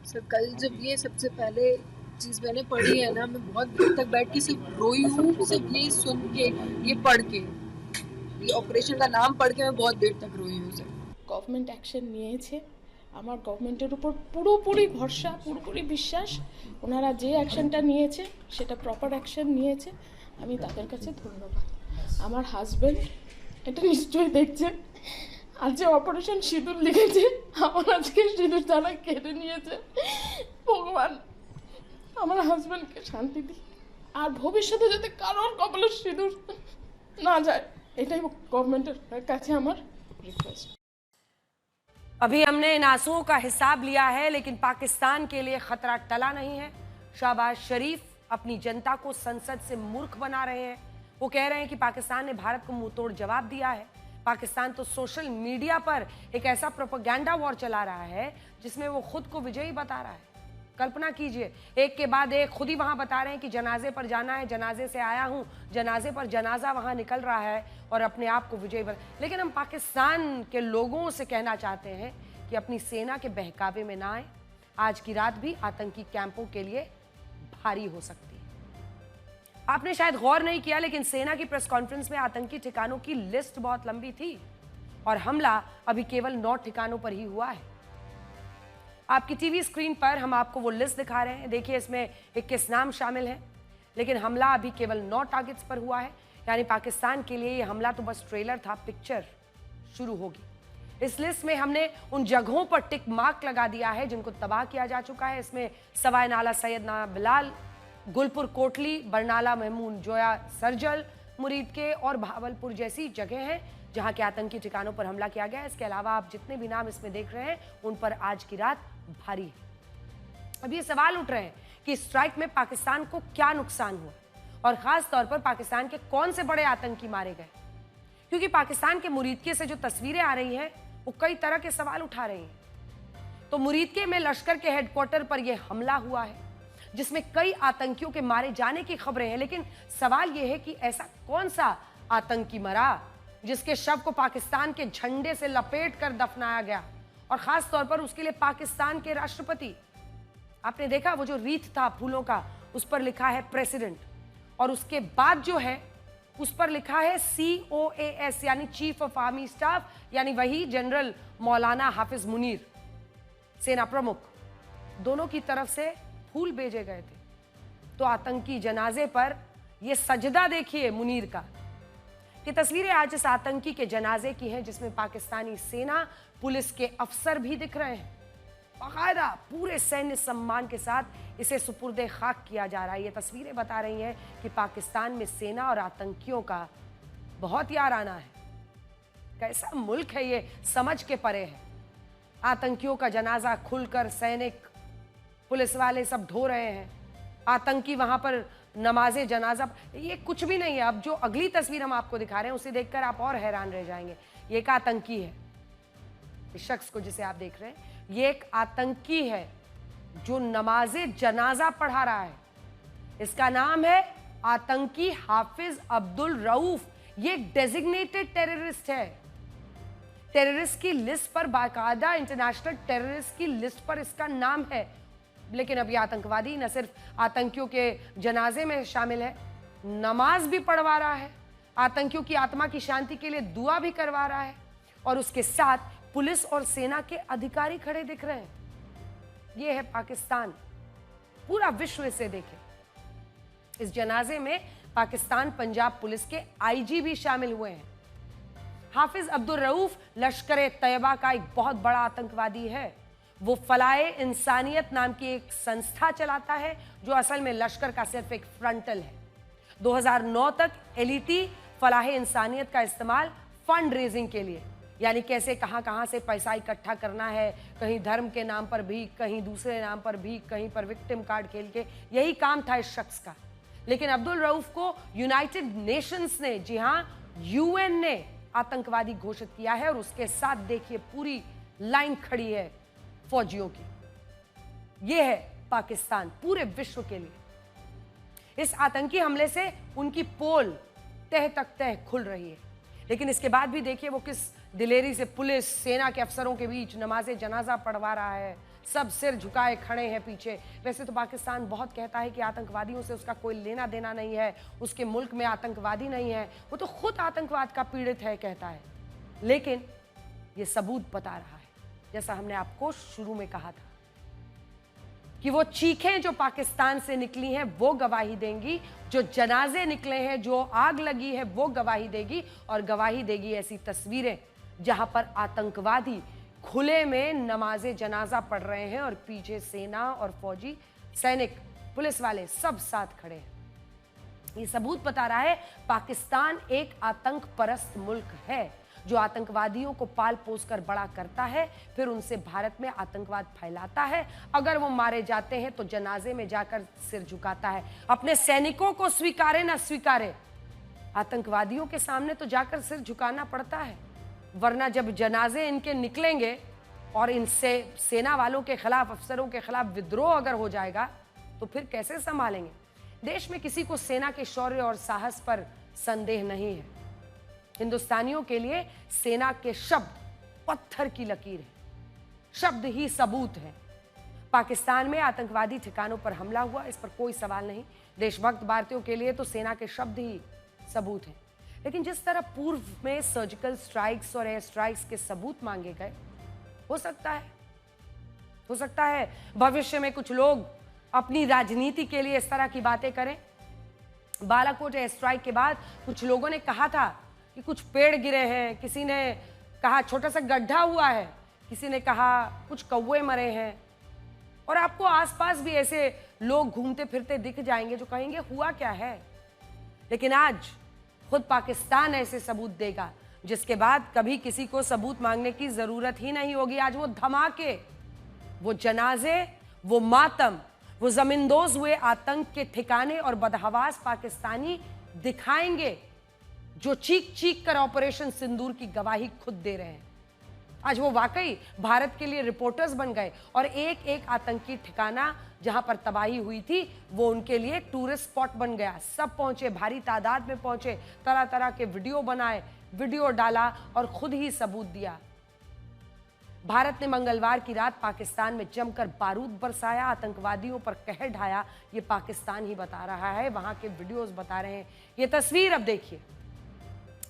सर, कल जब ये सबसे पहले चीज़ मैंने पढ़ी है ना, मैं बहुत देर तक बैठ के सिर्फ रोई हूँ. सिर्फ ये सुन के, ये पढ़ के, ये ऑपरेशन का नाम पढ़ के मैं बहुत देर तक रोई हूँ. सर, গভর্নমেন্ট অ্যাকশন নিয়েছে, আমার গভর্নমেন্টের উপর পুরোপুরি ভরসা, পুরোপুরি বিশ্বাস. ওনারা যে অ্যাকশনটা নিয়েছে সেটা প্রপার অ্যাকশন নিয়েছে, আমি তাদের কাছে ধন্যবাদ. আমার হাজব্যান্ড এটা নিশ্চয়ই দেখছেন, আর যে অপারেশন সিঁদুর লিখেছে, আমার আজকে সিঁদুর তারা কেটে নিয়েছে. ভগবান আমার হাজব্যান্ডকে শান্তি দিই, আর ভবিষ্যতে যাতে কারোর কপালে সিঁদুর না যায়, এটাই গভর্নমেন্টের কাছে আমার রিকোয়েস্ট. अभी हमने इन आंसुओं का हिसाब लिया है, लेकिन पाकिस्तान के लिए खतरा टला नहीं है. शहबाज शरीफ अपनी जनता को संसद से मूर्ख बना रहे हैं. वो कह रहे हैं कि पाकिस्तान ने भारत को मुंहतोड़ जवाब दिया है. पाकिस्तान तो सोशल मीडिया पर एक ऐसा प्रोपेगेंडा वॉर चला रहा है जिसमें वो खुद को विजयी बता रहा है. कल्पना कीजिए, एक के बाद एक खुद ही वहां बता रहे हैं कि जनाजे पर जाना है, जनाजे से आया हूं, जनाजे पर जनाजा वहां निकल रहा है और अपने आप को विजयी बता. लेकिन हम पाकिस्तान के लोगों से कहना चाहते हैं कि अपनी सेना के बहकावे में ना आए. आज की रात भी आतंकी कैंपों के लिए भारी हो सकती है. आपने शायद गौर नहीं किया, लेकिन सेना की प्रेस कॉन्फ्रेंस में आतंकी ठिकानों की लिस्ट बहुत लंबी थी और हमला अभी केवल 9 ठिकानों पर ही हुआ है. आपकी टीवी स्क्रीन पर हम आपको वो लिस्ट दिखा रहे हैं. देखिए, इसमें 21 नाम शामिल हैं, लेकिन हमला अभी केवल 9 टारगेट्स पर हुआ है. यानी पाकिस्तान के लिए ये हमला तो बस ट्रेलर था, पिक्चर शुरू होगी. इस लिस्ट में हमने उन जगहों पर टिक मार्क लगा दिया है जिनको तबाह किया जा चुका है. इसमें सवाई नाला सैयद ना बिलाल, गुलपुर कोटली, बरनाला महमूद जोया सर्जल, मुरीद के और भावलपुर जैसी जगह हैं जहां के आतंकी ठिकानों पर हमला किया गया है. इसके अलावा आप जितने भी नाम इसमें देख रहे हैं उन पर आज की रात भारी है. अब ये सवाल उठ रहे हैं कि स्ट्राइक में पाकिस्तान को क्या नुकसान हुआ और खास तौर पर पाकिस्तान के कौन से बड़े आतंकी मारे गए. क्योंकि पाकिस्तान के मुरीदके से जो तस्वीरें आ रही हैं वो कई तरह के सवाल उठा रही हैं. तो मुरीदके में लश्कर के हेडक्वार्टर पर यह हमला हुआ है जिसमें कई आतंकियों के मारे जाने की खबरें हैं. लेकिन सवाल यह है कि ऐसा कौन सा आतंकी मरा जिसके शव को पाकिस्तान के झंडे से लपेट कर दफनाया गया, और खास तौर पर उसके लिए पाकिस्तान के राष्ट्रपति. आपने देखा वो जो रीत था फूलों का, उस पर लिखा है प्रेसिडेंट, और उसके बाद जो है उस पर लिखा है COAS यानी चीफ ऑफ आर्मी स्टाफ, यानी वही जनरल मौलाना हाफिज मुनीर, सेना प्रमुख. दोनों की तरफ से फूल भेजे गए थे. तो आतंकी जनाजे पर यह सजदा देखिए मुनीर का। ये तस्वीरें आज इस आतंकी के जनाजे की हैं जिसमें पाकिस्तानी सेना पुलिस के अफसर भी दिख रहे हैं। बाकायदा पूरे सैन्य सम्मान के साथ इसे सुपुर्दे खाक किया जा रहा है। ये तस्वीरें बता रही हैं कि पाकिस्तान में सेना और आतंकियों का बहुत याराना है। कैसा मुल्क है ये, समझ के परे है। आतंकियों का जनाजा खुलकर सैनिक पुलिस वाले सब ढो रहे हैं, आतंकी वहां पर नमाजे जनाजा, ये कुछ भी नहीं है। अब जो अगली तस्वीर हम आपको दिखा रहे हैं उसे देखकर आप और हैरान रह जाएंगे। ये एक आतंकी है, इस शख्स को जिसे आप देख रहे हैं ये एक आतंकी है जो नमाजे जनाजा पढ़ा रहा है। इसका नाम है आतंकी हाफिज अब्दुल रऊफ। ये एक डेजिग्नेटेड टेररिस्ट है। टेररिस्ट की लिस्ट पर, बाकायदा इंटरनेशनल टेररिस्ट की लिस्ट पर इसका नाम है। लेकिन अब ये आतंकवादी न सिर्फ आतंकियों के जनाजे में शामिल है, नमाज भी पढ़वा रहा है, आतंकियों की आत्मा की शांति के लिए दुआ भी करवा रहा है, और उसके साथ पुलिस और सेना के अधिकारी खड़े दिख रहे हैं। ये है पाकिस्तान, पूरा विश्व इसे देखे। इस जनाजे में पाकिस्तान पंजाब पुलिस के आईजी भी शामिल हुए हैं। हाफिज अब्दुल रऊफ लश्कर तैयबा का एक बहुत बड़ा आतंकवादी है। वो फलाए इंसानियत नाम की एक संस्था चलाता है जो असल में लश्कर का सिर्फ एक फ्रंटल है। 2009 तक एलिटी फलाहे इंसानियत का इस्तेमाल फंड रेजिंग के लिए, यानी कैसे कहां से पैसा इकट्ठा करना है, कहीं धर्म के नाम पर भी, कहीं दूसरे नाम पर भी, कहीं पर विक्टिम कार्ड खेल के, यही काम था इस शख्स का। लेकिन अब्दुल रऊफ को यूनाइटेड नेशंस ने, जी हां यूएन ने आतंकवादी घोषित किया है, और उसके साथ देखिए पूरी लाइन खड़ी है फौजियों की। यह है पाकिस्तान पूरे विश्व के लिए। इस आतंकी हमले से उनकी पोल तह तक तह खुल रही है। लेकिन इसके बाद भी देखिए वो किस दिलेरी से पुलिस सेना के अफसरों के बीच नमाजे जनाजा पढ़वा रहा है। सब सिर झुकाए खड़े हैं पीछे। वैसे तो पाकिस्तान बहुत कहता है कि आतंकवादियों से उसका कोई लेना देना नहीं है, उसके मुल्क में आतंकवादी नहीं है, वो तो खुद आतंकवाद का पीड़ित है कहता है। लेकिन ये सबूत बता रहा है, जैसा हमने आपको शुरू में कहा था कि वो चीखें जो पाकिस्तान से निकली हैं वो गवाही देंगी, जो जनाजे निकले हैं, जो आग लगी है वो गवाही देगी, और गवाही देगी ऐसी तस्वीरें जहां पर आतंकवादी खुले में नमाजे जनाजा पढ़ रहे हैं और पीछे सेना और फौजी, सैनिक, पुलिस वाले सब साथ खड़े हैं। ये सबूत बता रहा है पाकिस्तान एक आतंक परस्त मुल्क है जो आतंकवादियों को पाल पोस कर बड़ा करता है, फिर उनसे भारत में आतंकवाद फैलाता है। अगर वो मारे जाते हैं तो जनाजे में जाकर सिर झुकाता है। अपने सैनिकों को स्वीकारे ना स्वीकारे, आतंकवादियों के सामने तो जाकर सिर झुकाना पड़ता है, वरना जब जनाजे इनके निकलेंगे और इनसे सेना वालों के खिलाफ, अफसरों के खिलाफ विद्रोह अगर हो जाएगा तो फिर कैसे संभालेंगे। देश में किसी को सेना के शौर्य और साहस पर संदेह नहीं है। हिंदुस्तानियों के लिए सेना के शब्द पत्थर की लकीर है, शब्द ही सबूत है। पाकिस्तान में आतंकवादी ठिकानों पर हमला हुआ, इस पर कोई सवाल नहीं। देशभक्त भारतीयों के लिए तो सेना के शब्द ही सबूत हैं। लेकिन जिस तरह पूर्व में सर्जिकल स्ट्राइक्स और एयर स्ट्राइक्स के सबूत मांगे गए, हो सकता है भविष्य में कुछ लोग अपनी राजनीति के लिए इस तरह की बातें करें। बालाकोट एयर स्ट्राइक के बाद कुछ लोगों ने कहा था कि कुछ पेड़ गिरे हैं, किसी ने कहा छोटा सा गड्ढा हुआ है, किसी ने कहा कुछ कौवे मरे हैं, और आपको आसपास भी ऐसे लोग घूमते फिरते दिख जाएंगे जो कहेंगे हुआ क्या है। लेकिन आज खुद पाकिस्तान ऐसे सबूत देगा जिसके बाद कभी किसी को सबूत मांगने की जरूरत ही नहीं होगी। आज वो धमाके, वो जनाजे, वो मातम, वो जमींदोज हुए आतंक के ठिकाने और बदहवास पाकिस्तानी दिखाएंगे जो चीख चीख कर ऑपरेशन सिंदूर की गवाही खुद दे रहे हैं। आज वो वाकई भारत के लिए रिपोर्टर्स बन गए, और एक एक आतंकी ठिकाना जहां पर तबाही हुई थी वो उनके लिए टूरिस्ट स्पॉट बन गया। सब पहुंचे, भारी तादाद में पहुंचे, तरह तरह के वीडियो बनाए, वीडियो डाला और खुद ही सबूत दिया। भारत ने मंगलवार की रात पाकिस्तान में जमकर बारूद बरसाया, आतंकवादियों पर कहर ढाया। ये पाकिस्तान ही बता रहा है, वहां के वीडियोस बता रहे हैं। ये तस्वीर अब देखिए,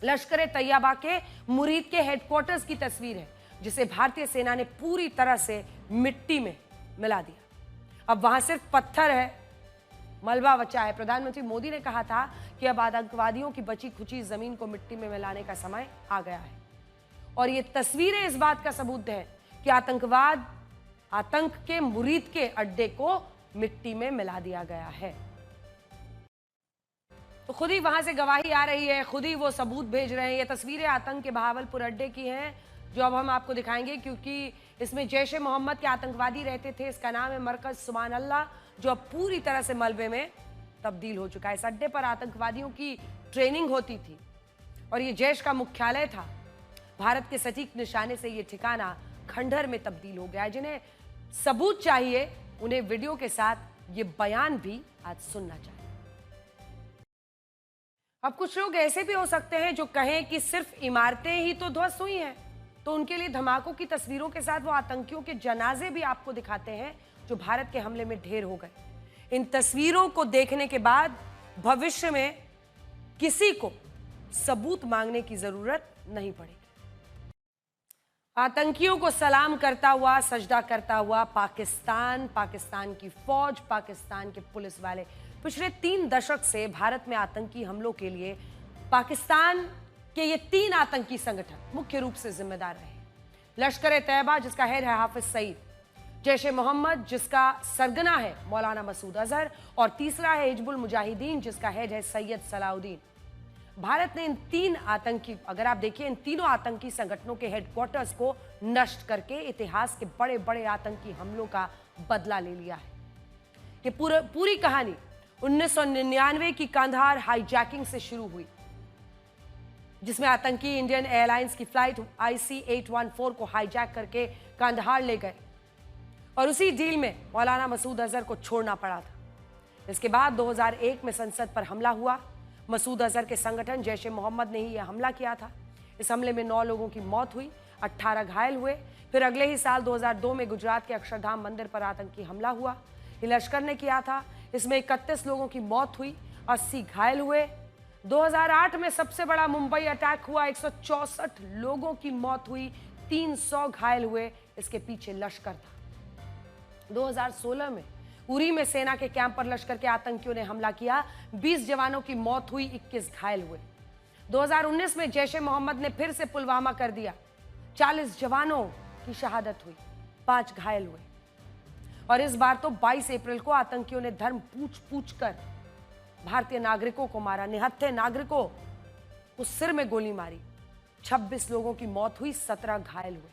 लश्कर तैयबा के मुरीद के हेडक्वार्टर्स की तस्वीर है जिसे भारतीय सेना ने पूरी तरह से मिट्टी में मिला दिया। अब वहां सिर्फ पत्थर है, मलबा बचा है। प्रधानमंत्री मोदी ने कहा था कि अब आतंकवादियों की बची खुची जमीन को मिट्टी में मिलाने का समय आ गया है और ये तस्वीरें इस बात का सबूत है कि आतंक के मुरीद के अड्डे को मिट्टी में मिला दिया गया है। तो खुद ही वहां से गवाही आ रही है, खुद ही वो सबूत भेज रहे हैं। ये तस्वीरें आतंक के बहावलपुर अड्डे की हैं जो अब हम आपको दिखाएंगे, क्योंकि इसमें जैश ए मोहम्मद के आतंकवादी रहते थे। इसका नाम है मरकज सुभान अल्लाह, जो अब पूरी तरह से मलबे में तब्दील हो चुका है। इस अड्डे पर आतंकवादियों की ट्रेनिंग होती थी और ये जैश का मुख्यालय था। भारत के सटीक निशाने से ये ठिकाना खंडहर में तब्दील हो गया है। जिन्हें सबूत चाहिए उन्हें वीडियो के साथ ये बयान भी आज सुनना चाहिए। अब कुछ लोग ऐसे भी हो सकते हैं जो कहें कि सिर्फ इमारतें ही तो ध्वस्त हुई हैं, तो उनके लिए धमाकों की तस्वीरों के साथ वो आतंकियों के जनाजे भी आपको दिखाते हैं जो भारत के हमले में ढेर हो गए। इन तस्वीरों को देखने के बाद भविष्य में किसी को सबूत मांगने की जरूरत नहीं पड़ेगी। आतंकियों को सलाम करता हुआ, सजदा करता हुआ पाकिस्तान की फौज, पाकिस्तान के पुलिस वाले पिछले 3 दशक से भारत में आतंकी हमलों के लिए पाकिस्तान के ये 3 आतंकी संगठन मुख्य रूप से जिम्मेदार रहे। लश्कर-ए-तैयबा जिसका हेड है हाफिज सईद, जैश ए मोहम्मद जिसका सरगना है मौलाना मसूद अजहर और तीसरा है हिजबुल मुजाहिदीन जिसका हेड है सैयद सलाउद्दीन। भारत ने इन 3 आतंकी, अगर आप देखिए इन तीनों आतंकी संगठनों के हेडक्वार्टर्स को नष्ट करके इतिहास के बड़े बड़े आतंकी हमलों का बदला ले लिया है। ये पूरी कहानी 1999 की कंधार हाईजैकिंग से शुरू हुई, जिसमें आतंकी इंडियन एयरलाइंस की फ्लाइट IC-814 को हाईजैक करके कंधार ले गए और उसी डील में मौलाना मसूद अजहर को छोड़ना पड़ा था। इसके बाद 2001 में संसद पर हमला हुआ। मसूद अजहर के संगठन जैश ए मोहम्मद ने ही यह हमला किया था। इस हमले में 9 लोगों की मौत हुई, 18 घायल हुए। फिर अगले ही साल 2002 में गुजरात के अक्षरधाम मंदिर पर आतंकी हमला हुआ। ये लश्कर ने किया था। इसमें 31 लोगों की मौत हुई, 80 घायल हुए। 2008 में सबसे बड़ा मुंबई अटैक हुआ, 164 लोगों की मौत हुई, 300 घायल हुए। इसके पीछे लश्कर था। 2016 में उरी में सेना के कैंप पर लश्कर के आतंकियों ने हमला किया, 20 जवानों की मौत हुई, 21 घायल हुए। 2019 में जैश ए मोहम्मद ने फिर से पुलवामा कर दिया, 40 जवानों की शहादत हुई, 5 घायल हुए। और इस बार तो 22 अप्रैल को आतंकियों ने धर्म पूछ कर भारतीय नागरिकों को मारा, निहत्थे नागरिकों को सिर में गोली मारी, 26 लोगों की मौत हुई, 17 घायल हुए।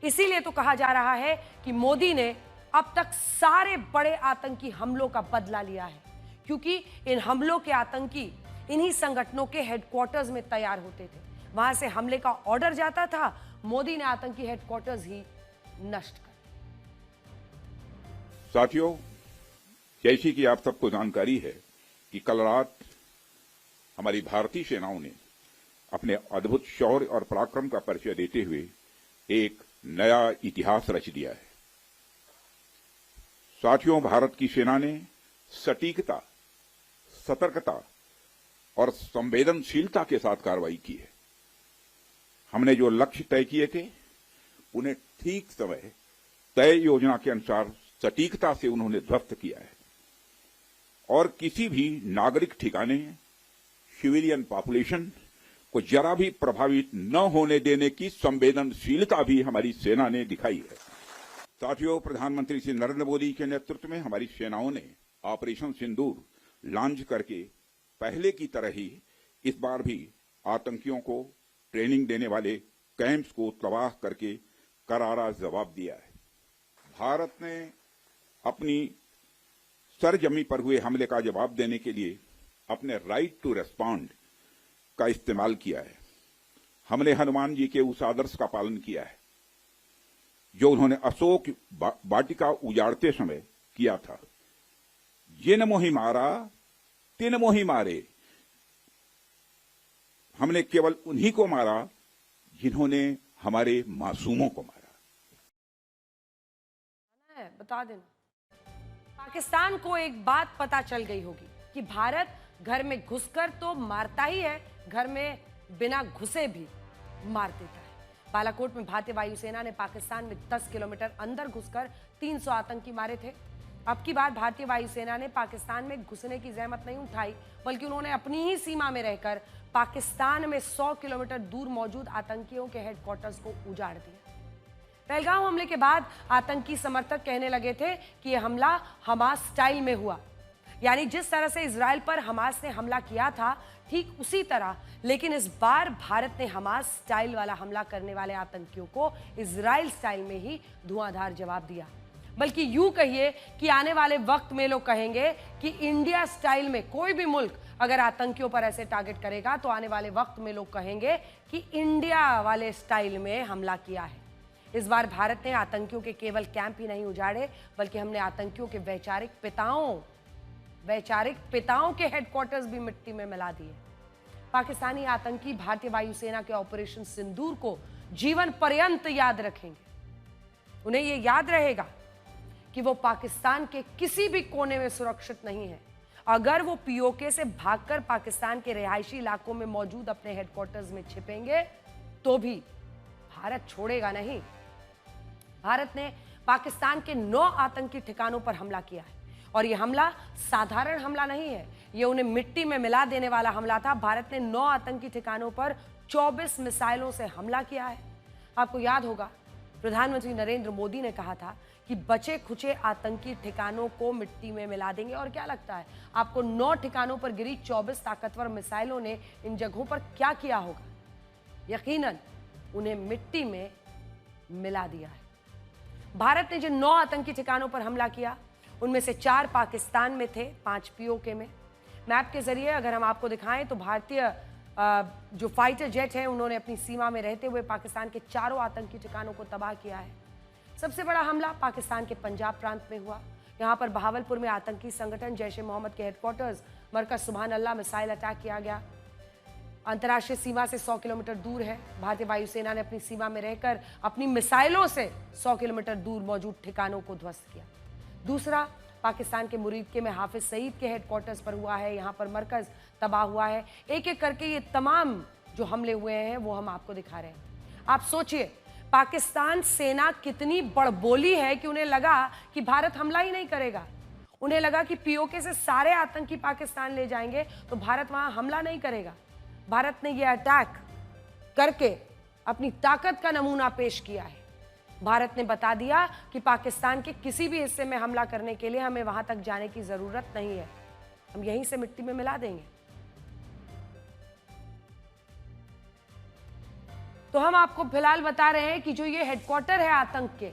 इसीलिए तो कहा जा रहा है कि मोदी ने अब तक सारे बड़े आतंकी हमलों का बदला लिया है, क्योंकि इन हमलों के आतंकी इन्हीं संगठनों के हेडक्वार्टर्स में तैयार होते थे। वहां से हमले का ऑर्डर जाता था, मोदी ने आतंकी हेडक्वार्टर्स ही नष्ट कर। साथियों, जैसी कि आप सबको जानकारी है कि कल रात हमारी भारतीय सेनाओं ने अपने अद्भुत शौर्य और पराक्रम का परिचय देते हुए एक नया इतिहास रच दिया है। साथियों, भारत की सेना ने सटीकता, सतर्कता और संवेदनशीलता के साथ कार्रवाई की है। हमने जो लक्ष्य तय किए थे उन्हें ठीक समय तय योजना के अनुसार सटीकता से उन्होंने ध्वस्त किया है और किसी भी नागरिक ठिकाने, सिविलियन पॉपुलेशन को जरा भी प्रभावित न होने देने की संवेदनशीलता भी हमारी सेना ने दिखाई है। साथियों, प्रधानमंत्री श्री नरेंद्र मोदी के नेतृत्व में हमारी सेनाओं ने ऑपरेशन सिंदूर लॉन्च करके पहले की तरह ही इस बार भी आतंकियों को ट्रेनिंग देने वाले कैंप्स को तबाह करके करारा जवाब दिया है। भारत ने अपनी सरजमी पर हुए हमले का जवाब देने के लिए अपने राइट टू रेस्पॉन्ड का इस्तेमाल किया है। हमने हनुमान जी के उस आदर्श का पालन किया है जो उन्होंने अशोक वाटिका उजाड़ते समय किया था। जिन मोहि मारा तिन मोहि मारे। हमने केवल उन्हीं को मारा जिन्होंने हमारे मासूमों को मारा। बता देना, पाकिस्तान को एक बात पता चल गई होगी कि भारत घर में घुसकर तो मारता ही है, घर में बिना घुसे भी मार देता है। बालाकोट में भारतीय वायुसेना ने पाकिस्तान में 10 किलोमीटर अंदर घुसकर 300 आतंकी मारे थे। अब की बार भारतीय वायुसेना ने पाकिस्तान में घुसने की जहमत नहीं उठाई, बल्कि उन्होंने अपनी ही सीमा में रहकर पाकिस्तान में 100 किलोमीटर दूर मौजूद आतंकियों के हेडक्वार्टर्स को उजाड़ दिया। पहलगाम हमले के बाद आतंकी समर्थक कहने लगे थे कि यह हमला हमास स्टाइल में हुआ, यानी जिस तरह से इजराइल पर हमास ने हमला किया था ठीक उसी तरह, लेकिन इस बार भारत ने हमास स्टाइल वाला हमला करने वाले आतंकियों को इजराइल स्टाइल में ही धुआंधार जवाब दिया। बल्कि यूं कहिए कि आने वाले वक्त में लोग कहेंगे कि इंडिया स्टाइल में कोई भी मुल्क अगर आतंकियों पर ऐसे टारगेट करेगा तो आने वाले वक्त में लोग कहेंगे कि इंडिया वाले स्टाइल में हमला किया है। इस बार भारत ने आतंकियों के केवल कैंप ही नहीं उजाड़े, बल्कि हमने आतंकियों के वैचारिक पिताओं के हेडक्वार्टर्स भी मिट्टी में मिला दिए। पाकिस्तानी आतंकी भारतीय वायुसेना के ऑपरेशन सिंदूर को जीवन पर्यंत याद रखेंगे। उन्हें यह याद रहेगा कि वो पाकिस्तान के किसी भी कोने में सुरक्षित नहीं है। अगर वो पीओके से भागकर पाकिस्तान के रिहायशी इलाकों में मौजूद अपने हेडक्वार्टर्स में छिपेंगे तो भी भारत छोड़ेगा नहीं। भारत ने पाकिस्तान के 9 आतंकी ठिकानों पर हमला किया है और यह हमला साधारण हमला नहीं है, यह उन्हें मिट्टी में मिला देने वाला हमला था। भारत ने 9 आतंकी ठिकानों पर 24 मिसाइलों से हमला किया है। आपको याद होगा प्रधानमंत्री नरेंद्र मोदी ने कहा था कि बचे खुचे आतंकी ठिकानों को मिट्टी में मिला देंगे। और क्या लगता है आपको 9 ठिकानों पर गिरी 24 ताकतवर मिसाइलों ने इन जगहों पर क्या किया होगा? यकीनन उन्हें मिट्टी में मिला दिया है। भारत ने जिन 9 आतंकी ठिकानों पर हमला किया उनमें से 4 पाकिस्तान में थे, 5 पीओके में। मैप के जरिए अगर हम आपको दिखाएं तो भारतीय जो फाइटर जेट है उन्होंने अपनी सीमा में रहते हुए पाकिस्तान के 4 आतंकी ठिकानों को तबाह किया है। सबसे बड़ा हमला पाकिस्तान के पंजाब प्रांत में हुआ। यहां पर बहावलपुर में आतंकी संगठन जैश ए मोहम्मद के हेडक्वार्टर्स मरकज सुबहान अल्लाह मिसाइल अटैक किया गया। अंतर्राष्ट्रीय सीमा से 100 किलोमीटर दूर है। भारतीय वायुसेना ने अपनी सीमा में रहकर अपनी मिसाइलों से 100 किलोमीटर दूर मौजूद ठिकानों को ध्वस्त किया। दूसरा पाकिस्तान के मुरीदके में हाफिज सईद के हेडक्वार्टर्स पर हुआ है। यहाँ पर मरकज तबाह हुआ है। एक एक करके ये तमाम जो हमले हुए हैं वो हम आपको दिखा रहे हैं। आप सोचिए पाकिस्तान सेना कितनी बड़बोली है कि उन्हें लगा कि भारत हमला ही नहीं करेगा। उन्हें लगा कि पीओके से सारे आतंकी पाकिस्तान ले जाएंगे तो भारत वहां हमला नहीं करेगा। भारत ने यह अटैक करके अपनी ताकत का नमूना पेश किया है। भारत ने बता दिया कि पाकिस्तान के किसी भी हिस्से में हमला करने के लिए हमें वहां तक जाने की जरूरत नहीं है, हम यहीं से मिट्टी में मिला देंगे। तो हम आपको फिलहाल बता रहे हैं कि जो ये हेडक्वार्टर है आतंक के,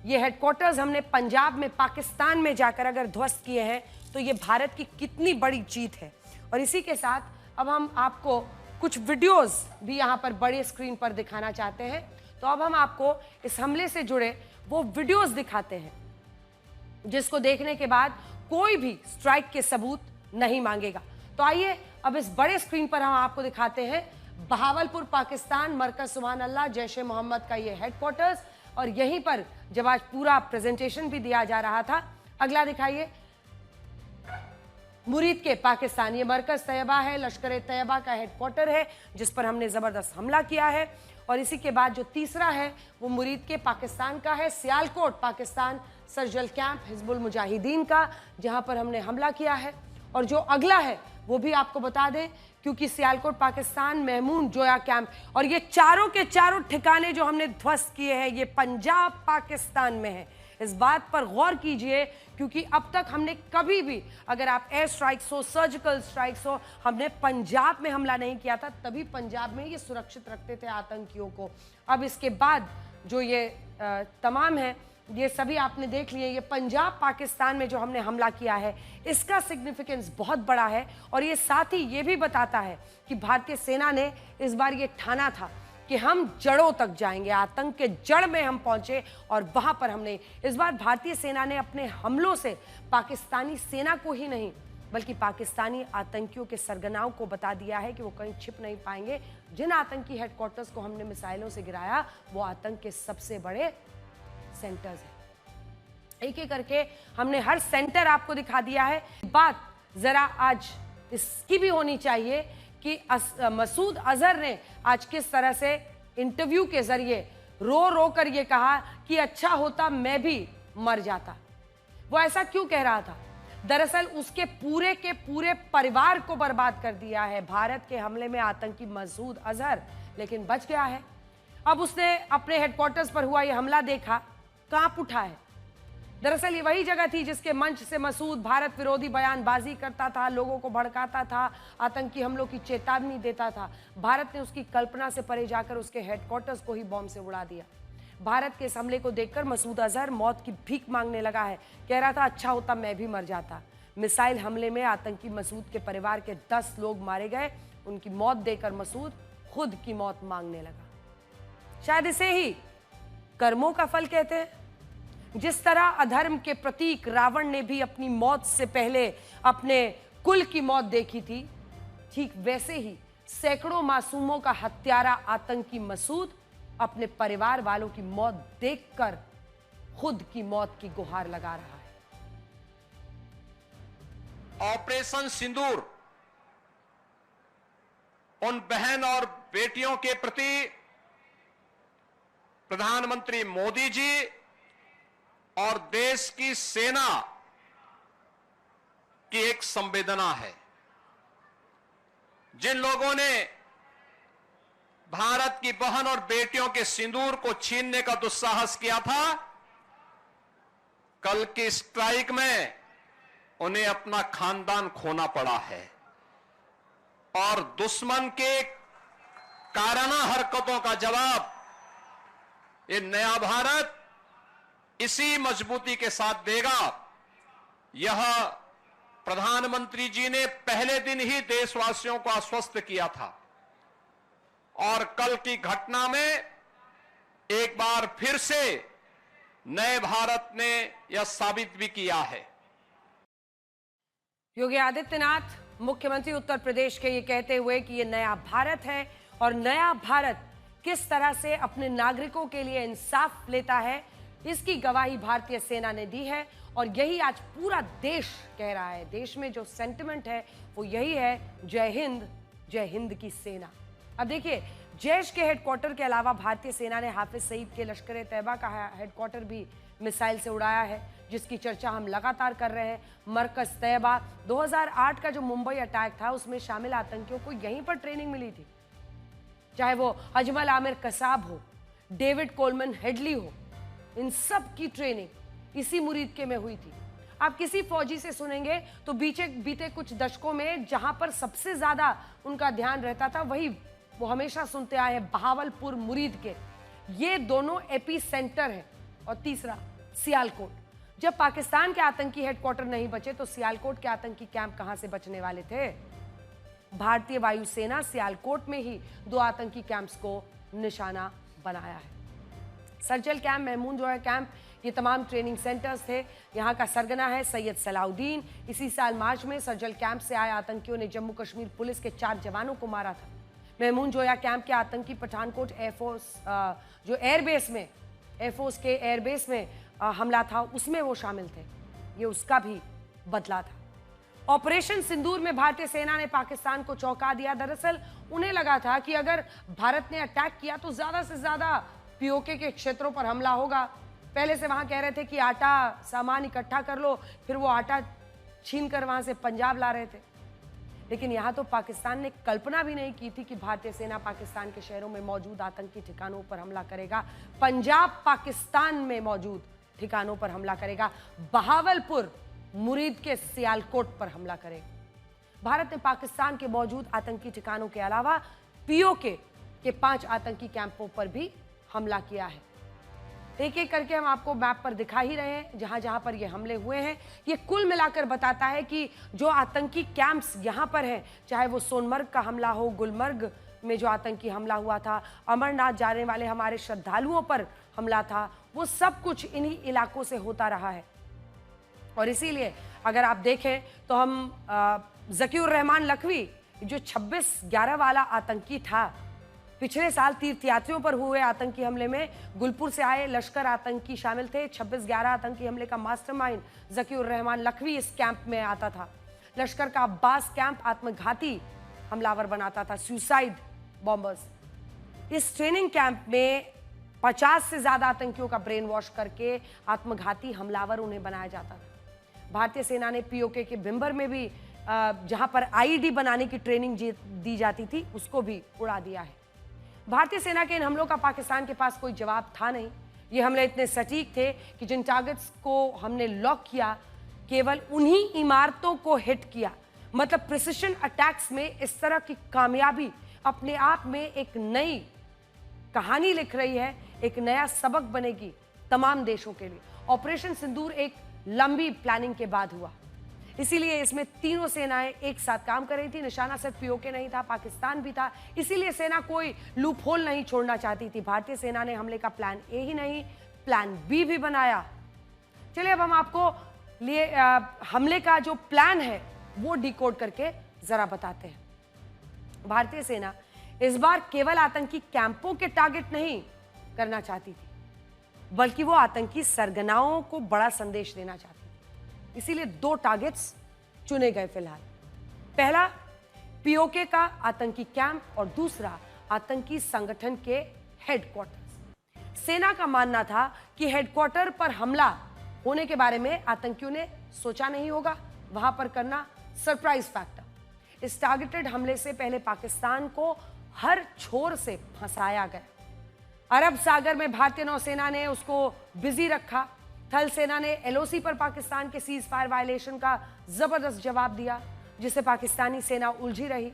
ये हेडक्वार्टर्स हमने पंजाब में पाकिस्तान में जाकर अगर ध्वस्त किए हैं तो ये भारत की कितनी बड़ी जीत है। और इसी के साथ अब हम आपको कुछ वीडियोस भी यहां पर बड़ी स्क्रीन पर दिखाना चाहते हैं। तो अब हम आपको इस हमले से जुड़े वो वीडियोस दिखाते हैं जिसको देखने के बाद कोई भी स्ट्राइक के सबूत नहीं मांगेगा। तो आइए अब इस बड़े स्क्रीन पर हम आपको दिखाते हैं बहावलपुर पाकिस्तान मरकज सुबहान अल्लाह जैश ए मोहम्मद का ये हेडक्वार्टर्स, और यहीं पर जब आज पूरा प्रेजेंटेशन भी दिया जा रहा था। अगला दिखाइए मुरीद के पाकिस्तान, ये मरकज तैयबा है, लश्कर तैयबा का हेडक्वार्टर है जिस पर हमने जबरदस्त हमला किया है। और इसी के बाद जो तीसरा है वो मुरीद के पाकिस्तान का है, सियालकोट पाकिस्तान सर्जिकल कैंप हिजबुल मुजाहिदीन का, जहां पर हमने हमला किया है। और जो अगला है वो भी आपको बता दें क्योंकि सियालकोट पाकिस्तान महमूद जोया कैंप, और ये चारों के चारों ठिकाने जो हमने ध्वस्त किए हैं ये पंजाब पाकिस्तान में है। इस बात पर गौर कीजिए क्योंकि अब तक हमने कभी भी, अगर आप एयर स्ट्राइक्स हो, सर्जिकल स्ट्राइक्स हो, हमने पंजाब में हमला नहीं किया था, तभी पंजाब में ये सुरक्षित रखते थे आतंकियों को। अब इसके बाद जो ये तमाम है ये सभी आपने देख लिए। ये पंजाब पाकिस्तान में जो हमने हमला किया है इसका सिग्निफिकेंस बहुत बड़ा है और ये साथ ही ये भी बताता है कि भारतीय सेना ने इस बार ये ठाना था कि हम जड़ों तक जाएंगे, आतंक के जड़ में हम पहुंचे और वहां पर हमने इस बार भारतीय सेना ने अपने हमलों से पाकिस्तानी सेना को ही नहीं बल्कि पाकिस्तानी आतंकियों के सरगनाओं को बता दिया है कि वो कहीं छिप नहीं पाएंगे। जिन आतंकी हेडक्वार्टर्स को हमने मिसाइलों से गिराया वो आतंक के सबसे बड़े सेंटर्स हैं। एक एक करके हमने हर सेंटर आपको दिखा दिया है। बात जरा आज इसकी भी होनी चाहिए कि मसूद अजहर ने आज किस तरह से इंटरव्यू के जरिए रो रो कर ये कहा कि अच्छा होता मैं भी मर जाता। वो ऐसा क्यों कह रहा था? दरअसल उसके पूरे के पूरे परिवार को बर्बाद कर दिया है भारत के हमले में आतंकी मसूद अजहर, लेकिन बच गया है। अब उसने अपने हेडक्वार्टर्स पर हुआ यह हमला देखा, कांप उठा है। दरअसल ये वही जगह थी जिसके मंच से मसूद भारत विरोधी बयानबाजी करता था, लोगों को भड़काता था, आतंकी हमलों की चेतावनी देता था। भारत ने उसकी कल्पना से परे जाकर उसके हेडक्वार्टर्स को ही बॉम्ब से उड़ा दिया। भारत के इस हमले को देखकर मसूद अजहर मौत की भीख मांगने लगा है। कह रहा था अच्छा होता मैं भी मर जाता। मिसाइल हमले में आतंकी मसूद के परिवार के 10 लोग मारे गए। उनकी मौत देखकर मसूद खुद की मौत मांगने लगा। शायद इसे ही कर्मों का फल कहते हैं। जिस तरह अधर्म के प्रतीक रावण ने भी अपनी मौत से पहले अपने कुल की मौत देखी थी, ठीक वैसे ही सैकड़ों मासूमों का हत्यारा आतंकी मसूद अपने परिवार वालों की मौत देखकर खुद की मौत की गुहार लगा रहा है। ऑपरेशन सिंदूर उन बहन और बेटियों के प्रति प्रधानमंत्री मोदी जी और देश की सेना की एक संवेदना है। जिन लोगों ने भारत की बहन और बेटियों के सिंदूर को छीनने का दुस्साहस किया था, कल की स्ट्राइक में उन्हें अपना खानदान खोना पड़ा है और दुश्मन के काराना हरकतों का जवाब ये नया भारत इसी मजबूती के साथ देगा। यह प्रधानमंत्री जी ने पहले दिन ही देशवासियों को आश्वस्त किया था और कल की घटना में एक बार फिर से नए भारत ने यह साबित भी किया है। योगी आदित्यनाथ मुख्यमंत्री उत्तर प्रदेश के ये कहते हुए कि ये नया भारत है और नया भारत किस तरह से अपने नागरिकों के लिए इंसाफ लेता है, इसकी गवाही भारतीय सेना ने दी है और यही आज पूरा देश कह रहा है। देश में जो सेंटिमेंट है वो यही है, जय हिंद की सेना। अब देखिए, जैश के हेडक्वार्टर के अलावा भारतीय सेना ने हाफिज सईद के लश्कर ए तैयबा का हेडक्वार्टर भी मिसाइल से उड़ाया है, जिसकी चर्चा हम लगातार कर रहे हैं। मरकज तैयबा 2008 का जो मुंबई अटैक था उसमें शामिल आतंकियों को यहीं पर ट्रेनिंग मिली थी, चाहे वो अजमल आमिर कसाब हो, डेविड कोलमन हेडली हो, इन सब की ट्रेनिंग इसी मुरीद के में हुई थी। आप किसी फौजी से सुनेंगे तो बीते कुछ दशकों में जहां पर सबसे ज्यादा उनका ध्यान रहता था वही वो हमेशा सुनते आए हैं, बहावलपुर मुरीद के। ये दोनों एपी सेंटर है। और तीसरा सियालकोट। जब पाकिस्तान के आतंकी हेडक्वार्टर नहीं बचे तो सियालकोट के आतंकी कैंप कहां से बचने वाले थे? भारतीय वायुसेना सियालकोट में ही 2 आतंकी कैंप्स को निशाना बनाया है। Surgical camp, Mahmood Joya camp, ये तमाम ट्रेनिंग सेंटर्स थे। यहाँ का सरगना है सैयद सलाउद्दीन। इसी साल मार्च में सर्जिकल कैंप से आए आतंकियों ने जम्मू कश्मीर पुलिस के 4 जवानों को मारा था। महमूद जोया कैंप के आतंकी पठानकोट एयरफोर्स जो एयरफोर्स के एयरबेस में हमला था उसमें वो शामिल थे। ये उसका भी बदला था। ऑपरेशन सिंदूर में भारतीय सेना ने पाकिस्तान को चौंका दिया। दरअसल उन्हें लगा था कि अगर भारत ने अटैक किया तो ज्यादा से ज्यादा पीओके के क्षेत्रों पर हमला होगा। पहले से वहां कह रहे थे कि आटा सामान इकट्ठा कर लो, फिर वो आटा छीन कर वहां से पंजाब ला रहे थे। लेकिन यहां तो पाकिस्तान ने कल्पना भी नहीं की थी कि भारतीय सेना पाकिस्तान के शहरों में मौजूद आतंकी ठिकानों पर हमला करेगा। पंजाब पाकिस्तान में मौजूद ठिकानों पर हमला करेगा, बहावलपुर मुरीद के सियालकोट पर हमला करेगा। भारत ने पाकिस्तान के मौजूद आतंकी ठिकानों के अलावा पीओके के 5 आतंकी कैंपों पर भी हमला किया है। एक एक करके हम आपको मैप पर दिखा ही रहे हैं जहां जहां पर ये हमले हुए हैं। ये कुल मिलाकर बताता है कि जो आतंकी कैंप्स यहां पर हैं, चाहे वो सोनमर्ग का हमला हो, गुलमर्ग में जो आतंकी हमला हुआ था, अमरनाथ जाने वाले हमारे श्रद्धालुओं पर हमला था, वो सब कुछ इन्हीं इलाकों से होता रहा है। और इसीलिए अगर आप देखें तो हम ज़कीउर रहमान लखवी जो 26/11 वाला आतंकी था, पिछले साल तीर्थयात्रियों पर हुए आतंकी हमले में गुलपुर से आए लश्कर आतंकी शामिल थे। 26/11 आतंकी हमले का मास्टरमाइंड ज़कीउर रहमान लखवी इस कैंप में आता था। लश्कर का अब्बास कैंप आत्मघाती हमलावर बनाता था, सुसाइड बॉम्बर्स। इस ट्रेनिंग कैंप में 50 से ज्यादा आतंकियों का ब्रेन वॉश करके आत्मघाती हमलावर उन्हें बनाया जाता था। भारतीय सेना ने पीओके के भिंबर में भी जहां पर आईईडी बनाने की ट्रेनिंग दी जाती थी उसको भी उड़ा दिया है। भारतीय सेना के इन हमलों का पाकिस्तान के पास कोई जवाब था नहीं। ये हमले इतने सटीक थे कि जिन टारगेट्स को हमने लॉक किया केवल उन्हीं इमारतों को हिट किया। मतलब प्रिसिशन अटैक्स में इस तरह की कामयाबी अपने आप में एक नई कहानी लिख रही है, एक नया सबक बनेगी तमाम देशों के लिए। ऑपरेशन सिंदूर एक लंबी प्लानिंग के बाद हुआ, इसीलिए इसमें तीनों सेनाएं एक साथ काम कर रही थी। निशाना सिर्फ पीओके नहीं था, पाकिस्तान भी था, इसीलिए सेना कोई लूप होल नहीं छोड़ना चाहती थी। भारतीय सेना ने हमले का प्लान ए ही नहीं प्लान बी भी बनाया। चलिए अब हम आपको लिए हमले का जो प्लान है वो डिकोड करके जरा बताते हैं। भारतीय सेना इस बार केवल आतंकी कैंपों के टारगेट नहीं करना चाहती थी, बल्कि वो आतंकी सरगनाओं को बड़ा संदेश देना चाहती थी। इसीलिए 2 टारगेट्स चुने गए फिलहाल। पहला पीओके का आतंकी कैंप और दूसरा आतंकी संगठन के हेडक्वार्टर। सेना का मानना था कि हेडक्वार्टर पर हमला होने के बारे में आतंकियों ने सोचा नहीं होगा, वहां पर करना सरप्राइज फैक्टर। इस टारगेटेड हमले से पहले पाकिस्तान को हर छोर से फंसाया गया। अरब सागर में भारतीय नौसेना ने उसको बिजी रखा। थल सेना ने एलओसी पर पाकिस्तान के सीज फायर वायलेशन का जबरदस्त जवाब दिया, जिससे पाकिस्तानी सेना उलझी रही।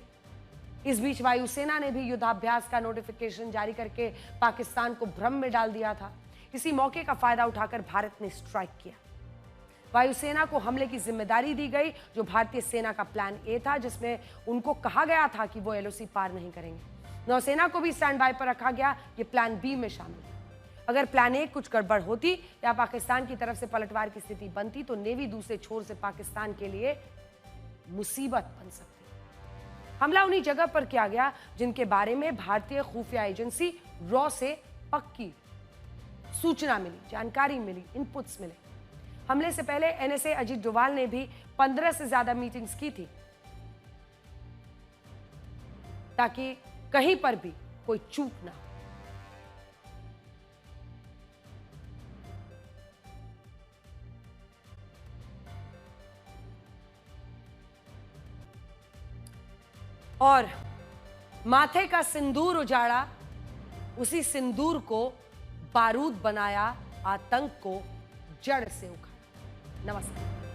इस बीच वायुसेना ने भी युद्धाभ्यास का नोटिफिकेशन जारी करके पाकिस्तान को भ्रम में डाल दिया था। इसी मौके का फायदा उठाकर भारत ने स्ट्राइक किया। वायुसेना को हमले की जिम्मेदारी दी गई, जो भारतीय सेना का प्लान ए था, जिसमें उनको कहा गया था कि वो एलओसी पार नहीं करेंगे। नौसेना को भी स्टैंड बाय पर रखा गया, ये प्लान बी में शामिल था। अगर प्लान ए कुछ गड़बड़ होती या पाकिस्तान की तरफ से पलटवार की स्थिति बनती तो नेवी दूसरे छोर से पाकिस्तान के लिए मुसीबत बन सकती। हमला उन्हीं जगह पर किया गया जिनके बारे में भारतीय खुफिया एजेंसी रॉ से पक्की सूचना मिली, जानकारी मिली, इनपुट्स मिले। हमले से पहले एनएसए अजीत डोभाल ने भी 15 से ज्यादा मीटिंग्स की थी, ताकि कहीं पर भी कोई चूक ना हो। और माथे का सिंदूर उजाड़ा, उसी सिंदूर को बारूद बनाया, आतंक को जड़ से उखाड़ा। नमस्कार।